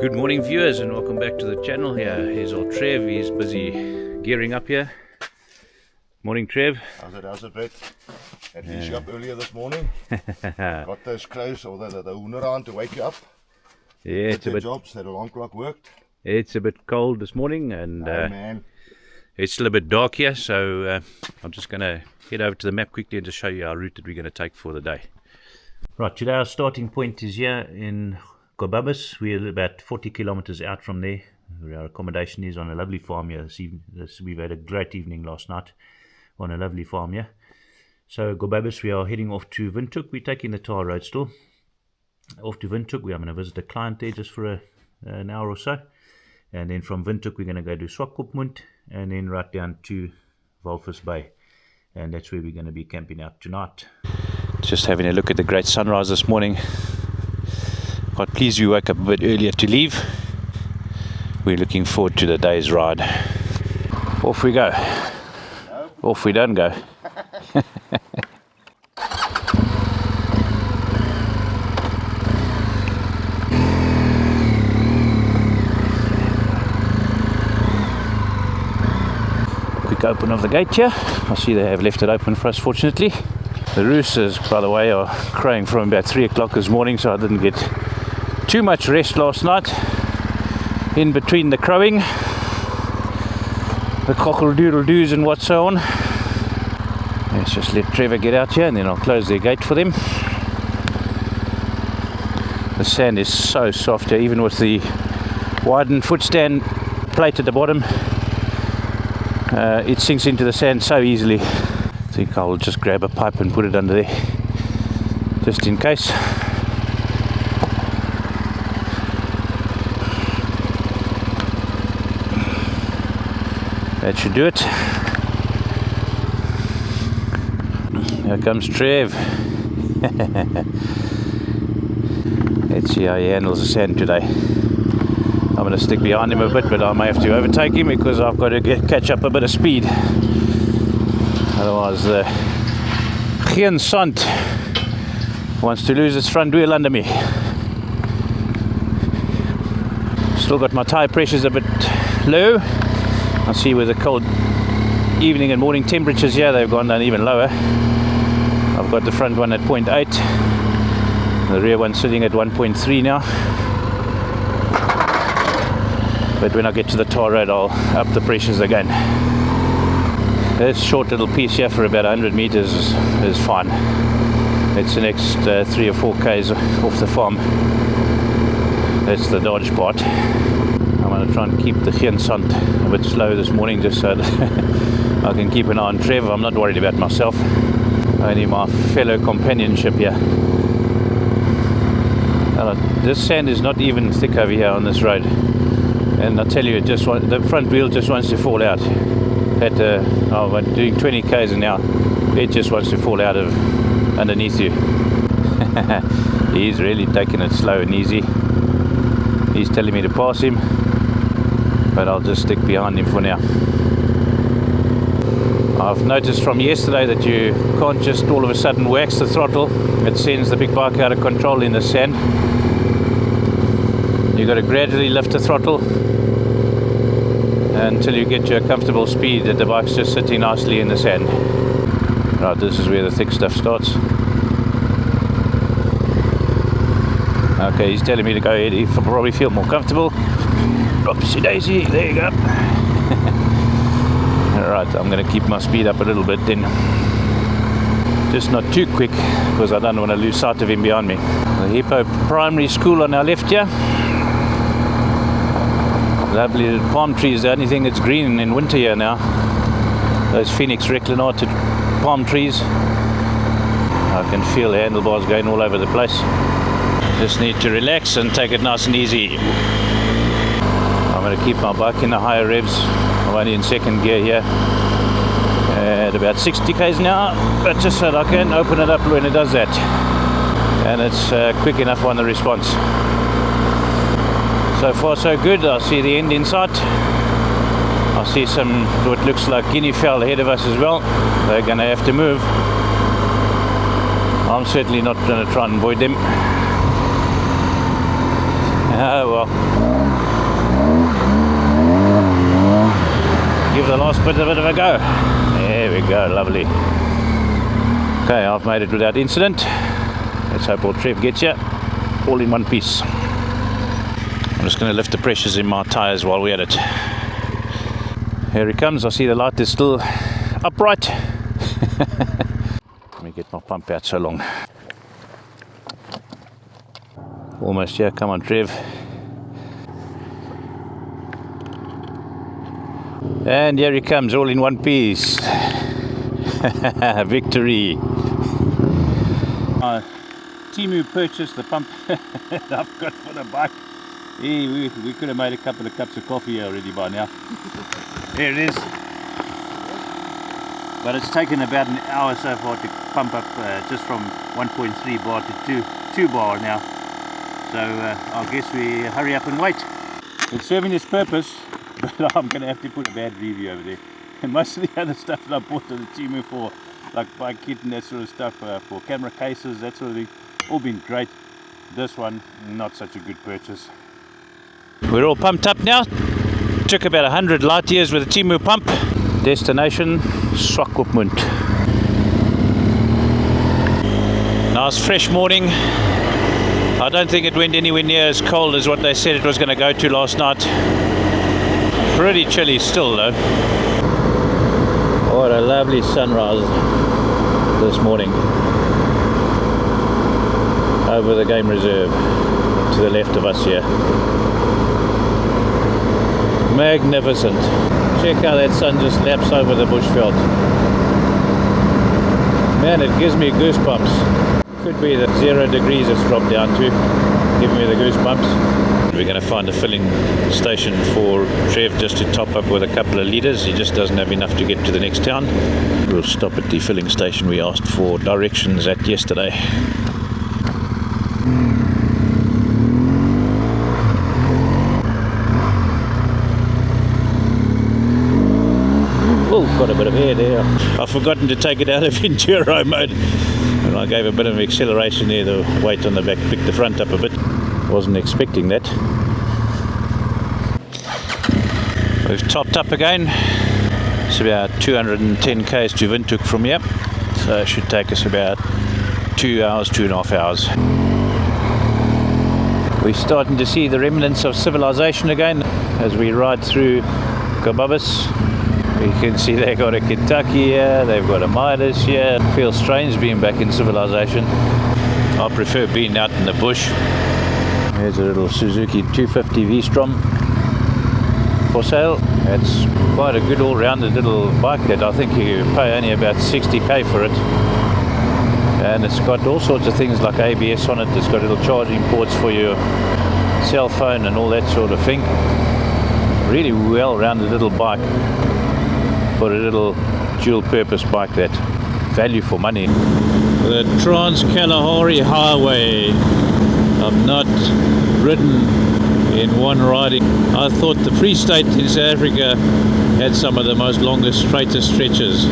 Good morning viewers and welcome back to the channel. Here's old Trev, he's busy gearing up here. Morning Trev. How's it Brett? Had finished up earlier this morning. Got those crows or the hoender on to wake you up. Yeah, it's a bit jobs, that alarm clock worked. It's a bit cold this morning and man. It's still a bit dark here, so I'm just going to head over to the map quickly and just show you our route that we're going to take for the day. Right, today our starting point is here in Walvis. We're about 40 kilometers out from there, where our accommodation is, on a lovely farm here this evening. We've had a great evening last night on a lovely farm here. So Walvis, we are heading off to Windhoek. We're taking the tar road still. Off to Windhoek, we are going to visit a client there just for an hour or so. And then from Windhoek we're going to go to Swakopmund and then right down to Walvis Bay. And that's where we're going to be camping out tonight. Just having a look at the great sunrise this morning. Quite pleased we woke up a bit earlier to leave. We're looking forward to the day's ride. Off we go. No. Off we don't go. Quick open of the gate here. I see they have left it open for us, fortunately. The roosters, by the way, are crowing from about 3 o'clock this morning, so I didn't get too much rest last night. In between the crowing, the cockle-doodle-doos and what so on. Let's just let Trevor get out here and then I'll close their gate for them. The sand is so soft here, even with the widened footstand plate at the bottom. It sinks into the sand so easily. I think I'll just grab a pipe and put it under there, just in case. That should do it. Here comes Trev. Let's see how he handles the sand today. I'm going to stick behind him a bit, but I may have to overtake him because I've got to catch up a bit of speed. Otherwise the Geen Sand wants to lose its front wheel under me. Still got my tyre pressures a bit low. I see with the cold evening and morning temperatures here, they've gone down even lower. I've got the front one at 0.8, the rear one sitting at 1.3 now. But when I get to the tar road, I'll up the pressures again. This short little piece here for about 100 meters is fine. It's the next 3 or 4 k's off the farm. That's the dodge part. I'm going to try and keep the Geen Sand a bit slow this morning, just so that I can keep an eye on Trevor. I'm not worried about myself, only my fellow companionship here. This sand is not even thick over here on this road, and I tell you, the front wheel just wants to fall out. I'm doing 20 k's an hour. It just wants to fall out of underneath you. He's really taking it slow and easy. He's telling me to pass him, but I'll just stick behind him for now. I've noticed from yesterday that you can't just all of a sudden wax the throttle. It sends the big bike out of control in the sand. You've got to gradually lift the throttle until you get to a comfortable speed that the bike's just sitting nicely in the sand. Right, this is where the thick stuff starts. Okay, he's telling me to go ahead. He'll probably feel more comfortable. Oopsie daisy, there you go. Alright, I'm going to keep my speed up a little bit then. Just not too quick, because I don't want to lose sight of him behind me. The Hippo Primary School on our left here. Lovely little palm trees, the only thing that's green in winter here now. Those Phoenix reclinated palm trees. I can feel the handlebars going all over the place. Just need to relax and take it nice and easy. I'm going to keep my bike in the higher revs. I'm only in second gear here at about 60 k's an hour, but just so that I can open it up when it does that. And it's quick enough on the response. So far so good. I see the end in sight. I see some what looks like guinea fowl ahead of us as well. They're going to have to move. I'm certainly not going to try and avoid them. Oh well. Give the last bit of a go. There we go, lovely. Okay, I've made it without incident. Let's hope old Trev gets you all in one piece. I'm just going to lift the pressures in my tyres while we're at it. Here he comes. I see the light is still upright. Let me get my pump out so long. Almost here. Come on, Trev. And here he comes, all in one piece. Victory. Timu purchased the pump that I've got for the bike. Hey, we could have made a couple of cups of coffee already by now. There it is. But it's taken about an hour so far to pump up just from 1.3 bar to 2 bar now. So I guess we hurry up and wait. It's serving its purpose, but I'm going to have to put a bad review over there. And most of the other stuff that I bought on the Timu for, like bike kit and that sort of stuff, for camera cases, that sort of thing, all been great. This one, not such a good purchase. We're all pumped up now. Took about 100 light years with a Timu pump. Destination Swakopmund. Nice fresh morning. I don't think it went anywhere near as cold as what they said it was going to go to last night. Pretty chilly still though. What a lovely sunrise this morning over the game reserve to the left of us here. Magnificent. Check how that sun just laps over the bushveld. Man, it gives me goosebumps. Could be the 0 degrees it's dropped down to, giving me the goosebumps. We're going to find a filling station for Trev just to top up with a couple of litres. He just doesn't have enough to get to the next town. We'll stop at the filling station we asked for directions at yesterday. Oh, got a bit of air there. I've forgotten to take it out of enduro mode. And I gave a bit of acceleration there, the weight on the back picked the front up a bit. Wasn't expecting that. We've topped up again. It's about 210 k's to Windhoek from here. So it should take us about 2 hours, 2.5 hours. We're starting to see the remnants of civilization again as we ride through Walvis. You can see they've got a Kentucky here, they've got a Midas here. It feels strange being back in civilization. I prefer being out in the bush. Here's a little Suzuki 250 V-Strom for sale. It's quite a good all-rounded little bike that I think you pay only about 60k for it. And it's got all sorts of things like ABS on it. It's got little charging ports for your cell phone and all that sort of thing. Really well-rounded little bike for a little dual-purpose bike. That value for money. The Trans-Kalahari Highway. I've not ridden in one riding. I thought the Free State in South Africa had some of the most longest, straightest stretches.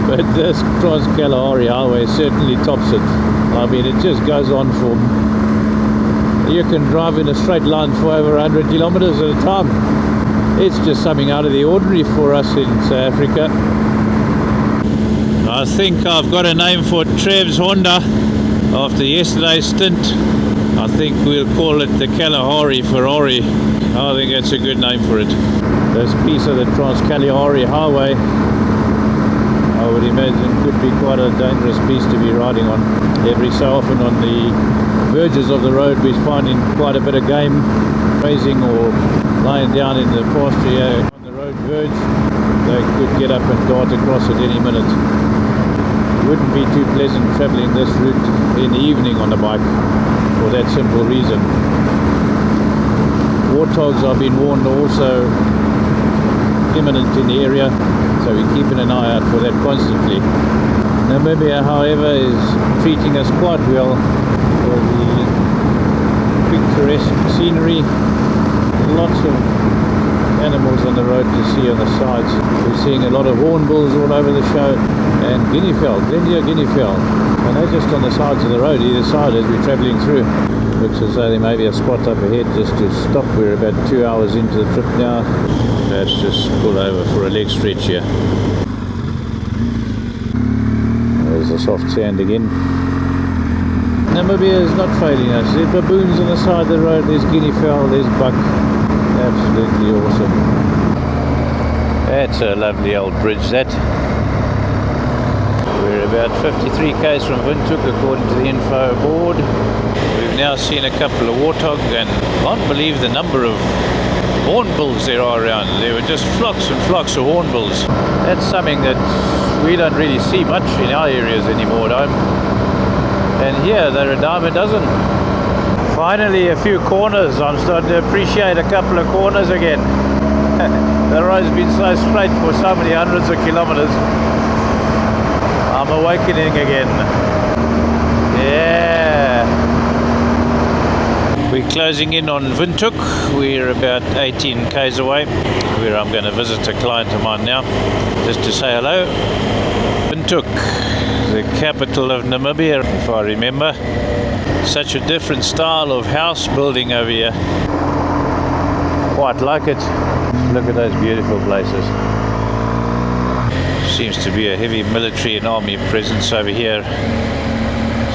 But this Trans-Kalahari Highway certainly tops it. I mean, it just goes on for... You can drive in a straight line for over 100 kilometers at a time. It's just something out of the ordinary for us in South Africa. I think I've got a name for Trev's Honda after yesterday's stint. I think we'll call it the Kalahari Ferrari. I think that's a good name for it. This piece of the Trans-Kalahari Highway, I would imagine, could be quite a dangerous piece to be riding on. Every so often on the verges of the road we're finding quite a bit of game grazing or lying down in the pasture here on the road verge. They could get up and dart across at any minute. It wouldn't be too pleasant travelling this route in the evening on the bike for that simple reason. Warthogs, I've been warned, are also imminent in the area, so we're keeping an eye out for that constantly. Namibia, however, is treating us quite well for the picturesque scenery. Lots of animals on the road to see on the sides. We're seeing a lot of hornbills all over the show, and guinea fowl, plenty of guinea fowl. And they're just on the sides of the road either side as we're travelling through. Looks as though there may be a spot up ahead just to stop. We're about 2 hours into the trip now. Let's just pull over for a leg stretch here. There's the soft sand again. Namibia is not failing us. There's baboons on the side of the road, there's guinea fowl, there's buck. Absolutely awesome. That's a lovely old bridge, that. We're about 53 k's from Windhoek according to the info board. We've now seen a couple of warthog and I can't believe the number of hornbills there are around. There were just flocks and flocks of hornbills. That's something that we don't really see much in our areas anymore at home. And here they're a dime a dozen. Finally a few corners. I'm starting to appreciate a couple of corners again. The road's been so straight for so many hundreds of kilometers. I'm awakening again. Yeah. We're closing in on Windhoek. We're about 18 k's away, where I'm going to visit a client of mine now, just to say hello. Windhoek, the capital of Namibia, if I remember. Such a different style of house building over here. Quite like it. Look at those beautiful places. Seems to be a heavy military and army presence over here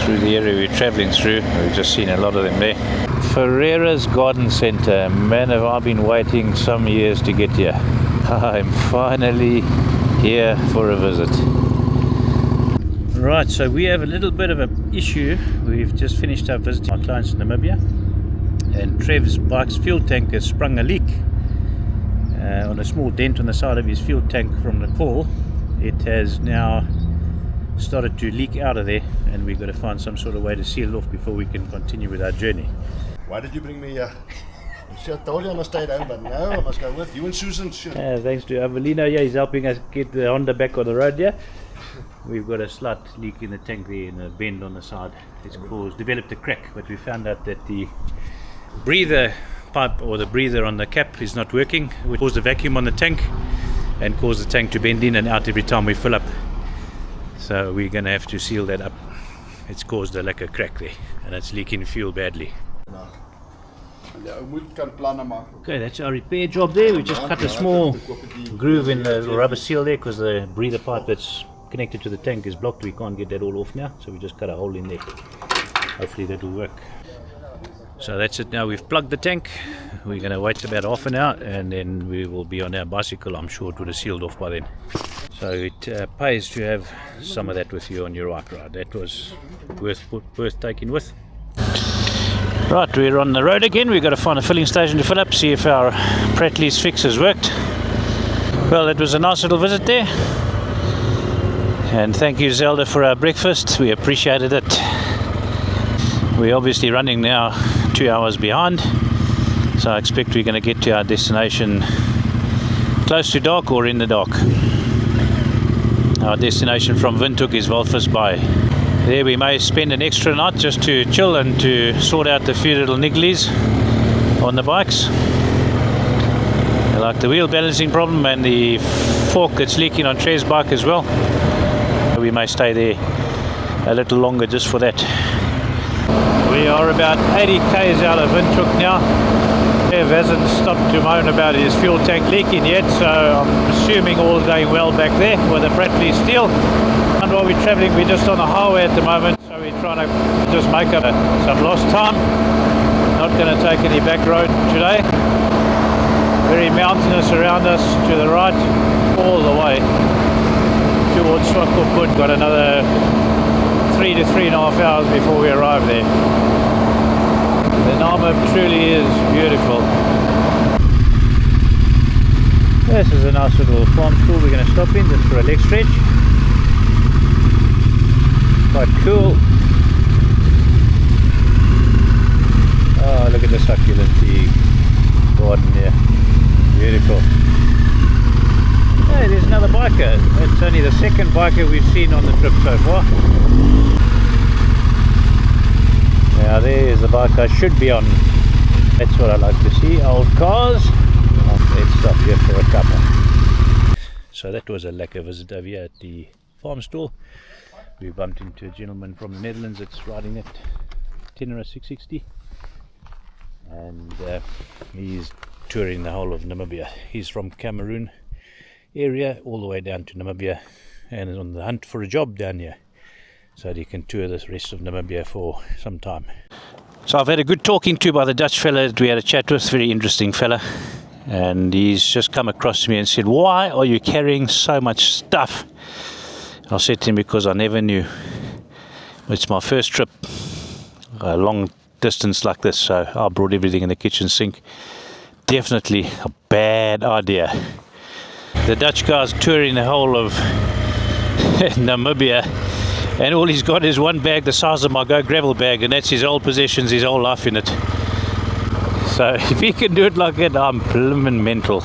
through the area we're travelling through. We've just seen a lot of them there. Ferreira's Garden Centre. Man, have I been waiting some years to get here. I'm finally here for a visit. Right, so we have a little bit of an issue. We've just finished up visiting our clients in Namibia, and Trev's bike's fuel tank has sprung a leak on a small dent on the side of his fuel tank from the fall. It has now started to leak out of there, and we've got to find some sort of way to seal it off before we can continue with our journey. Why did you bring me here? I told you I must stay down, but no, I must go with you and Susan. Thanks to Avelino, yeah, he's helping us get the Honda back on the road, yeah. We've got a slight leak in the tank there, in a bend on the side. It's developed a crack, but we found out that the breather pipe or the breather on the cap is not working, which caused a vacuum on the tank and caused the tank to bend in and out every time we fill up. So we're going to have to seal that up. It's caused like a crack there, and it's leaking fuel badly. Okay, that's our repair job there. We just cut a small groove in the rubber seal there because the breather pipe that's connected to the tank is blocked. We can't get that all off now, so we just cut a hole in there. Hopefully that will work. So that's it now. We've plugged the tank. We're going to wait about half an hour and then we will be on our bicycle. I'm sure it would have sealed off by then. So it pays to have some of that with you on your bike ride. That was worth taking with. Right, we're on the road again. We've got to find a filling station to fill up, see if our Pratley's fix has worked. Well, it was a nice little visit there. And thank you, Zelda, for our breakfast. We appreciated it. We're obviously running now 2 hours behind. So I expect we're going to get to our destination close to dark or in the dark. Our destination from Windhoek is Walvis Bay. There we may spend an extra night just to chill and to sort out the few little nigglies on the bikes. Like the wheel balancing problem and the fork that's leaking on Trev's bike as well. We may stay there a little longer just for that. We are about 80 k's out of Windhoek now. Trev hasn't stopped to moan about his fuel tank leaking yet, so I'm assuming all going well back there with the Pratley steel. And while we're travelling, we're just on the highway at the moment, so we're trying to just make up some lost time. Not going to take any back road today. Very mountainous around us to the right, all the way towards Swakopmund. Got another 3 to 3.5 hours before we arrive there. The Namib truly is beautiful. This is a nice little farm school we're going to stop in just for a leg stretch. Quite cool. Oh, look at the succulent garden here. Beautiful. Hey, there's another biker. It's only the second biker we've seen on the trip so far. Now there's the bike I should be on. That's what I like to see, old cars. Let's stop here for a couple. So that was a lekker visit over here at the farm stall. We bumped into a gentleman from the Netherlands that's riding that Tenere 660, and he's touring the whole of Namibia. He's from Cameroon area all the way down to Namibia, and is on the hunt for a job down here, so that he can tour the rest of Namibia for some time. So I've had a good talking to by the Dutch fella that we had a chat with, very interesting fella, and he's just come across to me and said, "Why are you carrying so much stuff?" I said to him, because I never knew. It's my first trip, a long distance like this, so I brought everything in the kitchen sink. Definitely a bad idea. The Dutch guy's touring the whole of Namibia, and all he's got is one bag the size of my Go Gravel bag, and that's his old possessions, his whole life in it. So if he can do it like that, I'm blimmin' mental.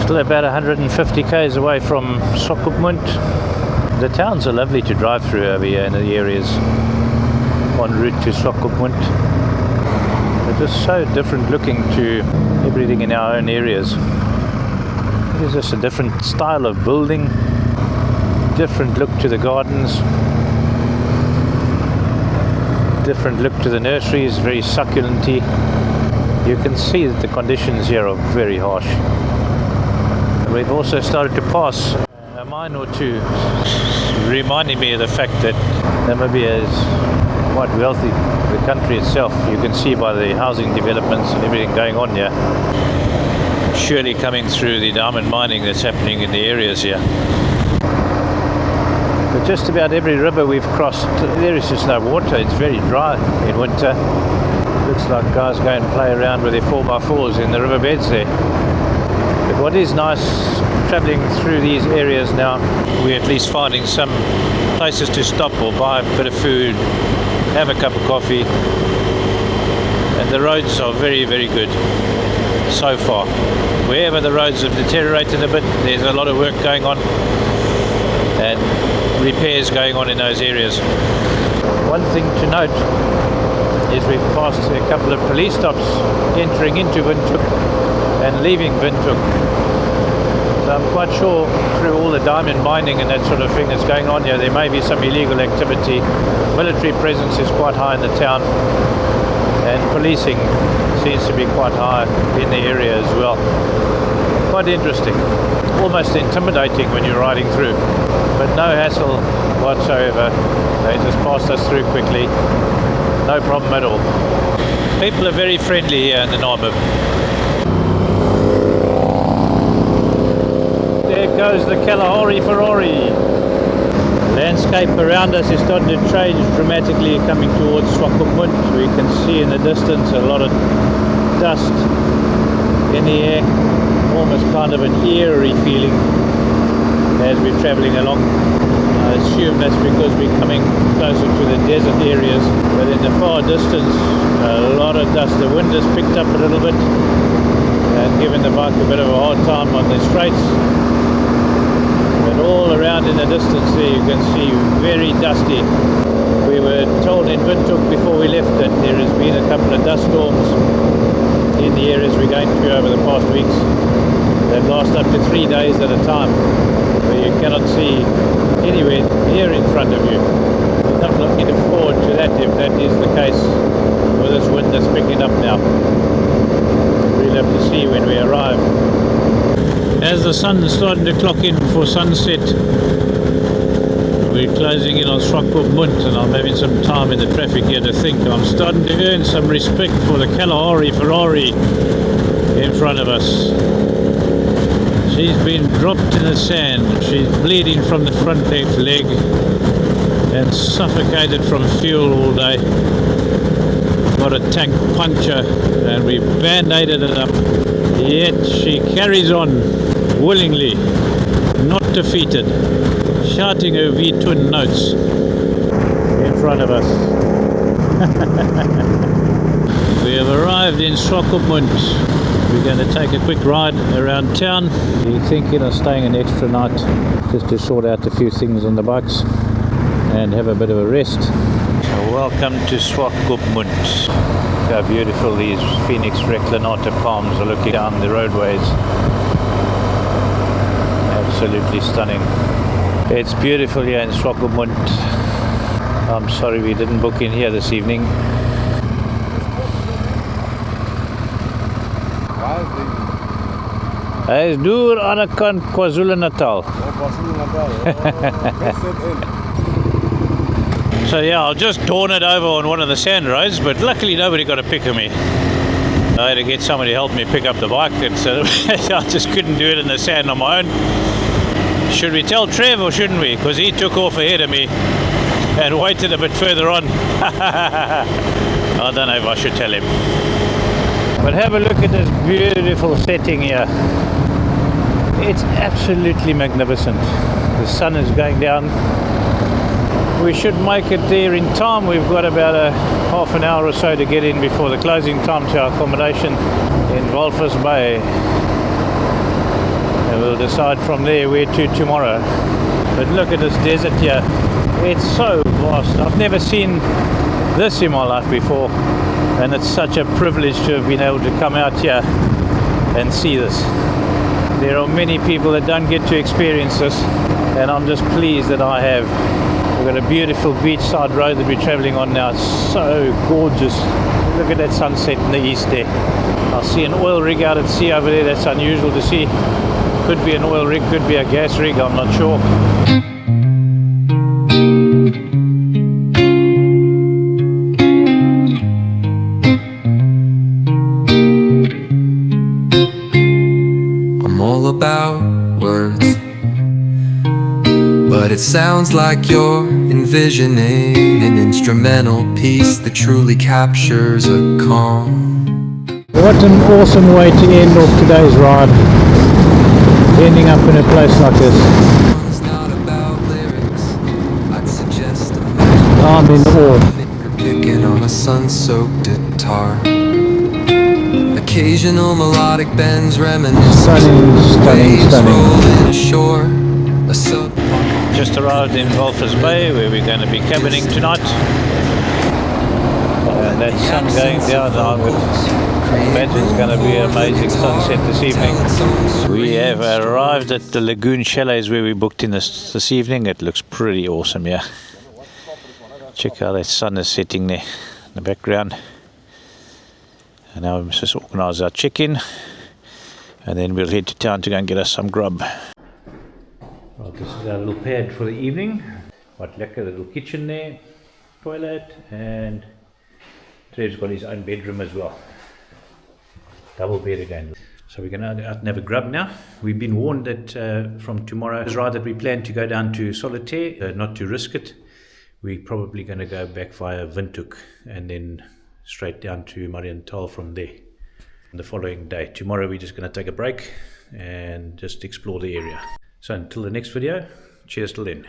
Still about 150 k's away from Swakopmund. The towns are lovely to drive through over here in the areas en route to Swakopmund. They're just so different looking to everything in our own areas. There's just a different style of building, different look to the gardens, different look to the nurseries, very succulenty. You can see that the conditions here are very harsh. We've also started to pass a mine or two, reminding me of the fact that Namibia is quite wealthy. The country itself, you can see by the housing developments and everything going on here, surely coming through the diamond mining that's happening in the areas here. But just about every river we've crossed, there is just no water. It's very dry in winter. Looks like guys go and play around with their 4x4s in the riverbeds there. But what is nice travelling through these areas now, we're at least finding some places to stop or buy a bit of food, have a cup of coffee, and the roads are very, very good so far. Wherever the roads have deteriorated a bit, there's a lot of work going on and repairs going on in those areas. One thing to note is we've passed a couple of police stops entering into Windhoek and leaving Windhoek. So I'm quite sure through all the diamond mining and that sort of thing that's going on here, there may be some illegal activity. Military presence is quite high in the town, and policing seems to be quite high in the area as well. Quite interesting, almost intimidating when you're riding through, but no hassle whatsoever. They just passed us through quickly, no problem at all. People are very friendly here in the Namib. There goes the Kalahari Ferrari. Landscape around us is starting to change dramatically coming towards Swakopmund. We can see in the distance a lot of dust in the air, almost kind of an eerie feeling as we're travelling along. I assume that's because we're coming closer to the desert areas, but in the far distance a lot of dust. The wind has picked up a little bit and given the bike a bit of a hard time on the straights. But all around in the distance there you can see very dusty. We were told in Windhoek before we left that there has been a couple of dust storms in the areas we're going to over the past weeks. They last up to 3 days at a time, where you cannot see anywhere near in front of you. I'm not looking forward to that if that is the case with this wind that's picking up now. We'll have to see when we arrive. As the sun is starting to clock in for sunset, we're closing in on Swakopmund, and I'm having some time in the traffic here to think. I'm starting to earn some respect for the Kalahari Ferrari in front of us. She's been dropped in the sand. She's bleeding from the front left leg and suffocated from fuel all day. Got a tank puncture and we band-aided it up. Yet she carries on willingly, not defeated, shouting her V-twin notes in front of us. We have arrived in Swakopmund. We're going to take a quick ride around town. We're thinking of staying an extra night just to sort out a few things on the bikes and have a bit of a rest. So welcome to Swakopmund. How beautiful these Phoenix reclinata palms are looking down the roadways. Absolutely stunning. It's beautiful here in Swakopmund. I'm sorry we didn't book in here this evening. Hij is door aan de kant KwaZulu-Natal. So yeah, I'll just dawn it over on one of the sand roads, but luckily nobody got a pick of me. I had to get somebody to help me pick up the bike, and so I just couldn't do it in the sand on my own. Should we tell Trev or shouldn't we? Because he took off ahead of me and waited a bit further on. I don't know if I should tell him. But have a look at this beautiful setting here. It's absolutely magnificent. The sun is going down. We should make it there in time. We've got about a half an hour or so to get in before the closing time to our accommodation in Walvis Bay. And we'll decide from there where to tomorrow. But look at this desert here. It's so vast. I've never seen this in my life before. And it's such a privilege to have been able to come out here and see this. There are many people that don't get to experience this, and I'm just pleased that I have. We've got a beautiful beachside road that we're travelling on now. It's so gorgeous. Look at that sunset in the east there. I see an oil rig out at sea over there. That's unusual to see. Could be an oil rig, could be a gas rig, I'm not sure. About words, but it sounds like you're envisioning an instrumental piece that truly captures a calm. What an awesome way to end off today's ride, ending up in a place like this. It's not about lyrics, I'd suggest I'm in awe. finger picking on a sun-soaked guitar. Occasional melodic bends reminiscing waves rolling ashore. Just arrived in Walvis Bay where we're going to be cabining tonight. And that sun going down, I would imagine it's going to be an amazing sunset this evening. We have arrived at the Lagoon Chalets where we booked in this evening. It looks pretty awesome, yeah. Check how that sun is setting there in the background. And now we must just organise our check-in, and then we'll head to town to go and get us some grub. Right, this is our little pad for the evening. Quite lekker, little kitchen there, toilet, and Trev's got his own bedroom as well. Double bed again. So we're going to out and have a grub now. We've been warned that from tomorrow's ride that we plan to go down to Solitaire, not to risk it. We're probably going to go back via Windhoek and then straight down to Marienthal from there the following day. Tomorrow we're just going to take a break and just explore the area. So until the next video, cheers till then.